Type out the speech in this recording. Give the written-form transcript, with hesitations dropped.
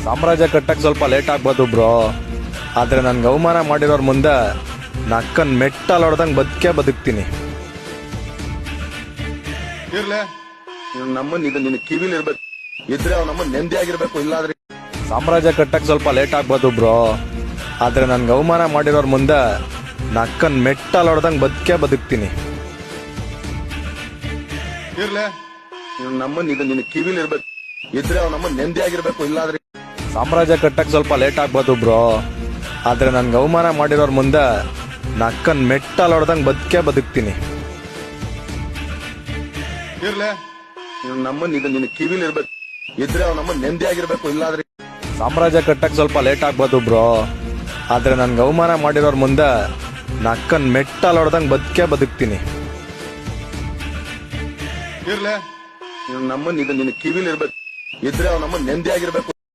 ಸಾಮ್ರಾಜ್ಯ ಕಟ್ಟಕ್ಕೆ ಸ್ವಲ್ಪ ಲೇಟ್ ಆಗ್ಬೋದು ಬ್ರೋ, ಆದ್ರೆ ನನ್ಗೆ ಅವಮಾನ ಮಾಡಿರೋರ್ ಮುಂದೆ ನಕ್ಕನ್ ಮೆಟ್ಟಲ್ ಹೊಡೆದಂಗೆ ಬದುಕ್ತೀನಿ. ಇರ್ಲೆ ನಮ್ಮನ್ನ ಇದು ನಿನ್ನ ಕಿವಿಲಿ ಇರ್ಬೇಕು, ಇದ್ರೆ ಅವ್ ನಮ್ಮನ್ನ ನೆಮ್ಮದಿ ಆಗಿರ್ಬೇಕು. ಇಲ್ಲಾದ್ರೆ ಸಾಮ್ರಾಜ್ಯ ಕಟ್ಟಕ್ಕೆ ಸ್ವಲ್ಪ ಲೇಟ್ ಆಗ್ಬೋದು ಬ್ರೋ, ಆದ್ರೆ ನನ್ಗೆ ಅವಮಾನ ಮಾಡಿರೋರ್ ಮುಂದೆ ನಕ್ಕನ್ ಮೆಟ್ಟಲ್ ಹೊಡೆದಂಗೆ ಬದುಕ್ತೀನಿ. ಇರ್ಲೆ ನಮ್ಮನ್ನ ಇದು ನಿನ್ನ ಕಿವಿಲಿ ಇರ್ಬೇಕು, ಇದ್ರೆ ಅವ್ ನಮ್ಮನ್ನ ನೆಮ್ಮದಿ ಆಗಿರ್ಬೇಕು. ಇಲ್ಲಾದ್ರೆ ಸಾಮ್ರಾಜ್ಯ ಕಟ್ಟಕ್ಕೆ ಸ್ವಲ್ಪ ಲೇಟ್ ಆಗ್ಬೋದು ಬ್ರೋ, ಆದ್ರೆ ನನ್ಗೆ ಅವಮಾನ ಮಾಡಿರೋರ್ ಮುಂದೆ ನಕ್ಕನ್ ಮೆಟ್ಟಲ್ ಹೊಡೆದಂಗೆ ಬದುಕ್ತೀನಿ. ಇರ್ಲೆ ನಮ್ಮನ್ನ ಇದು ನಿನ್ನ ಕಿವಿಲಿ ಇರ್ಬೇಕು, ಇದ್ರೆ ಅವ್ ನಮ್ಮನ್ನ ನೆಮ್ಮದಿ ಆಗಿರ್ಬೇಕು. ಇಲ್ಲಾದ್ರೆ ಸಾಮ್ರಾಜ್ಯ ಕಟ್ಟಕ್ಕೆ ಸ್ವಲ್ಪ ಲೇಟ್ ಆಗ್ಬೋದು ಬ್ರೋ, ಆದ್ರೆ ನನ್ಗೆ ಅವಮಾನ ಮಾಡಿರೋರ್ ಮುಂದೆ ನಕ್ಕನ್ ಮೆಟ್ಟಲ್ ಹೊಡೆದಂಗೆ ಬದುಕ್ತೀನಿ. ಇರ್ಲೆ ನಮ್ಮನ್ನ ಇದು ನಿನ್ನ ಕಿವಿಲಿ ಇರ್ಬೇಕು, ಇದ್ರೆ ಅವ್ ನಮ್ಮನ್ನ ನೆಮ್ಮದಿ ಆಗಿರ್ಬೇಕು.